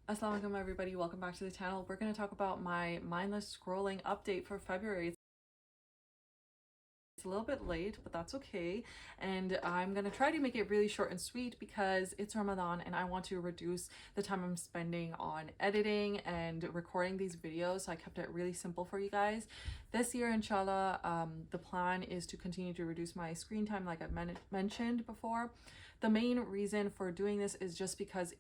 Assalamualaikum everybody, welcome back to the channel. We're going to talk about my mindless scrolling update for February. It's a little bit late, but that's okay. And I'm going to try to make it really short and sweet because it's Ramadan and I want to reduce the time I'm spending on editing and recording these videos. So I kept it really simple for you guys. This year, inshallah, the plan is to continue to reduce my screen time like I've mentioned before. The main reason for doing this is just because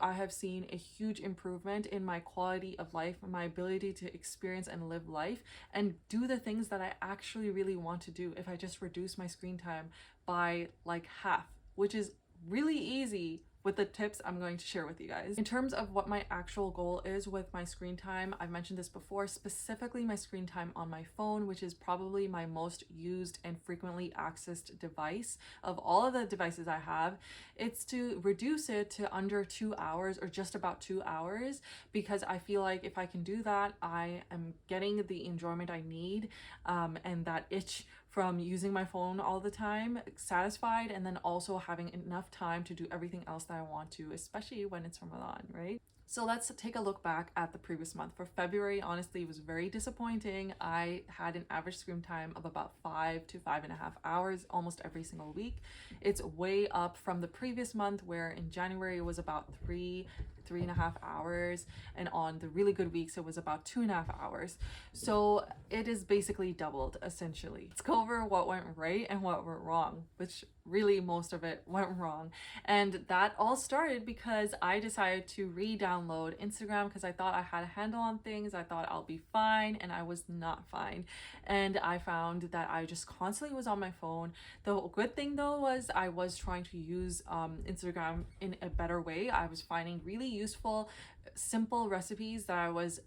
I have seen a huge improvement in my quality of life, my ability to experience and live life and do the things that I actually really want to do if I just reduce my screen time by like half, which is really easy with the tips I'm going to share with you guys. In terms of what my actual goal is with my screen time, I've mentioned this before, specifically my screen time on my phone, which is probably my most used and frequently accessed device of all of the devices I have. It's to reduce it to under 2 hours or just about 2 hours, because I feel like if I can do that, I am getting the enjoyment I need and that itch from using my phone all the time satisfied, and then also having enough time to do everything else that I want to, especially when it's Ramadan, right? So let's take a look back at the previous month. For February, honestly, it was very disappointing. I had an average screen time of about 5 to 5.5 hours almost every single week. It's way up from the previous month, where in January it was about 3.5 hours, and on the really good weeks it was about 2.5 hours. So it is basically doubled essentially. Let's go over what went right and what went wrong, which really most of it went wrong. And that all started because I decided to re-download Instagram because I thought I had a handle on things. I thought I'll be fine, and I was not fine. And I found that I just constantly was on my phone. The good thing though was I was trying to use Instagram in a better way. I was finding really useful, simple recipes that I was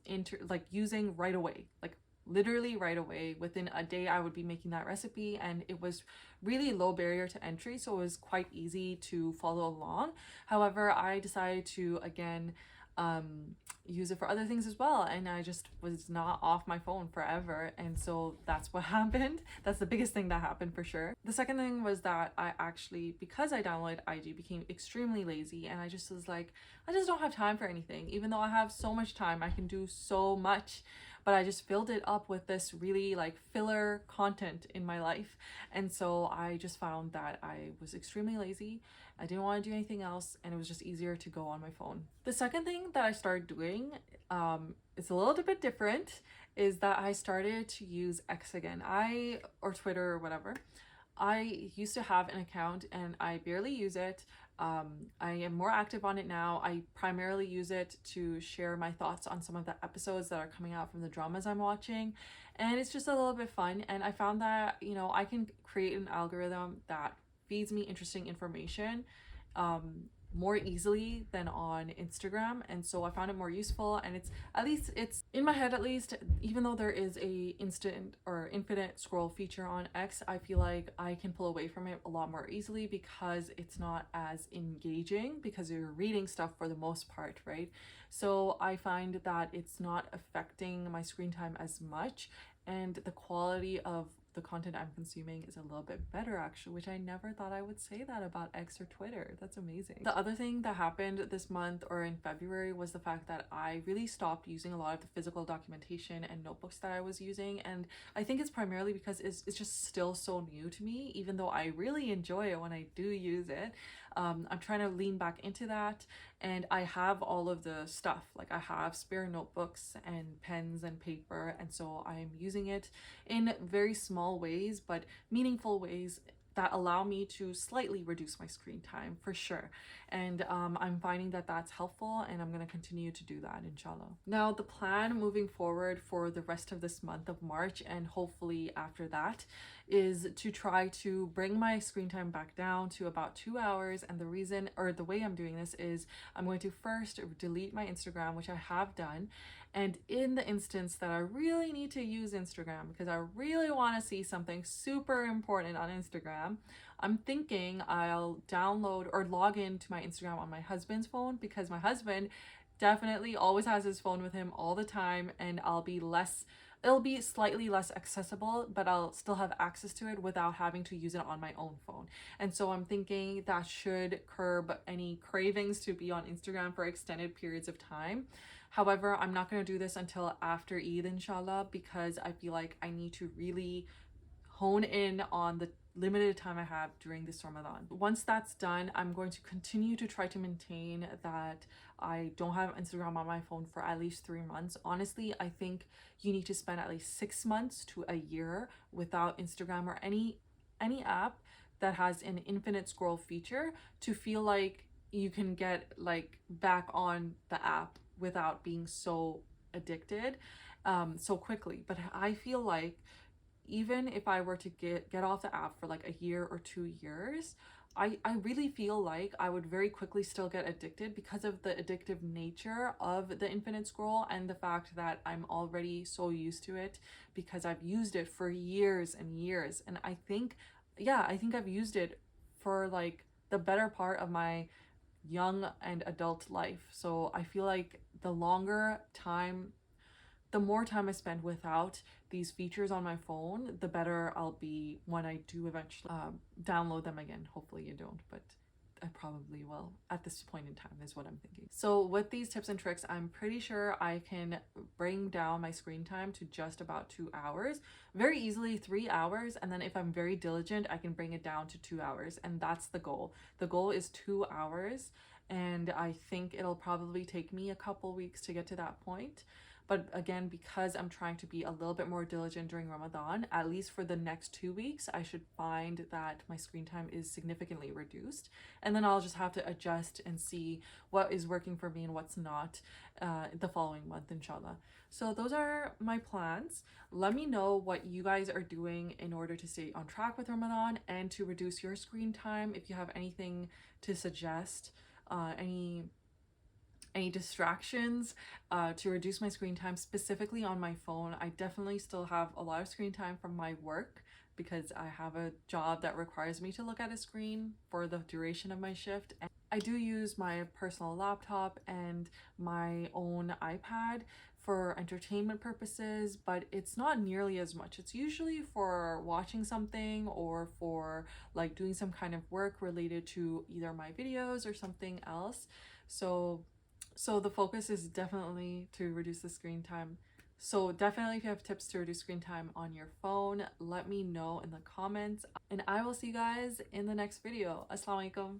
using right away, like literally right away. Within a day I would be making that recipe, and it was really low barrier to entry, so it was quite easy to follow along. However, I decided to again use it for other things as well, and I just was not off my phone forever, and so that's what happened. That's the biggest thing that happened for sure. The second thing was that I actually, because I downloaded IG, became extremely lazy, and I just was like, I just don't have time for anything. Even though I have so much time, I can do so much, but I just filled it up with this really like filler content in my life. And so I just found that I was extremely lazy. I didn't want to do anything else, and it was just easier to go on my phone. The second thing that I started doing, it's a little bit different, is that I started to use X again. Or Twitter or whatever. I used to have an account and I barely use it. I am more active on it now. I primarily use it to share my thoughts on some of the episodes that are coming out from the dramas I'm watching, and it's just a little bit fun. And I found that, you know, I can create an algorithm that feeds me interesting information more easily than on Instagram, and so I found it more useful. And it's in my head, at least, even though there is a instant or infinite scroll feature on X, I feel like I can pull away from it a lot more easily because it's not as engaging, because you're reading stuff for the most part, right? So I find that it's not affecting my screen time as much, and the quality of the content I'm consuming is a little bit better actually, which I never thought I would say that about X or Twitter. That's amazing. The other thing that happened this month or in February was the fact that I really stopped using a lot of the physical documentation and notebooks that I was using, and I think it's primarily because it's just still so new to me, even though I really enjoy it when I do use it. I'm trying to lean back into that, and I have all of the stuff. Like I have spare notebooks and pens and paper, and so I am using it in very small ways but meaningful ways that allow me to slightly reduce my screen time for sure. And I'm finding that that's helpful, and I'm going to continue to do that, inshallah. Now, the plan moving forward for the rest of this month of March, and hopefully after that, is to try to bring my screen time back down to about 2 hours. And the reason, or the way I'm doing this, is I'm going to first delete my Instagram, which I have done. And in the instance that I really need to use Instagram because I really want to see something super important on Instagram, I'm thinking I'll download or log into my Instagram on my husband's phone, because my husband definitely always has his phone with him all the time, and I'll be less it'll be slightly less accessible, but I'll still have access to it without having to use it on my own phone. And so I'm thinking that should curb any cravings to be on Instagram for extended periods of time. However, I'm not going to do this until after Eid, inshallah, because I feel like I need to really hone in on the limited time I have during this Ramadan. Once that's done, I'm going to continue to try to maintain that I don't have Instagram on my phone for at least 3 months. Honestly, I think you need to spend at least 6 months to a year without Instagram or any app that has an infinite scroll feature to feel like you can get like back on the app without being so addicted so quickly. But I feel like even if I were to get off the app for like a year or 2 years, I really feel like I would very quickly still get addicted because of the addictive nature of the infinite scroll and the fact that I'm already so used to it because I've used it for years and years. And I think, yeah, I think I've used it for like the better part of my young and adult life. So I feel like the more time I spend without these features on my phone, the better I'll be when I do eventually download them again. Hopefully you don't, but I probably will at this point in time is what I'm thinking. So with these tips and tricks, I'm pretty sure I can bring down my screen time to just about 2 hours, very easily 3 hours. And then if I'm very diligent, I can bring it down to 2 hours. And that's the goal. The goal is 2 hours. And I think it'll probably take me a couple weeks to get to that point. But again, because I'm trying to be a little bit more diligent during Ramadan, at least for the next 2 weeks, I should find that my screen time is significantly reduced. And then I'll just have to adjust and see what is working for me and what's not the following month, inshallah. So those are my plans. Let me know what you guys are doing in order to stay on track with Ramadan and to reduce your screen time. If you have anything to suggest, any distractions to reduce my screen time, specifically on my phone. I definitely still have a lot of screen time from my work because I have a job that requires me to look at a screen for the duration of my shift. And I do use my personal laptop and my own iPad for entertainment purposes, but it's not nearly as much. It's usually for watching something or for like doing some kind of work related to either my videos or something else. So the focus is definitely to reduce the screen time. So definitely if you have tips to reduce screen time on your phone, let me know in the comments. And I will see you guys in the next video. Assalamu alaikum.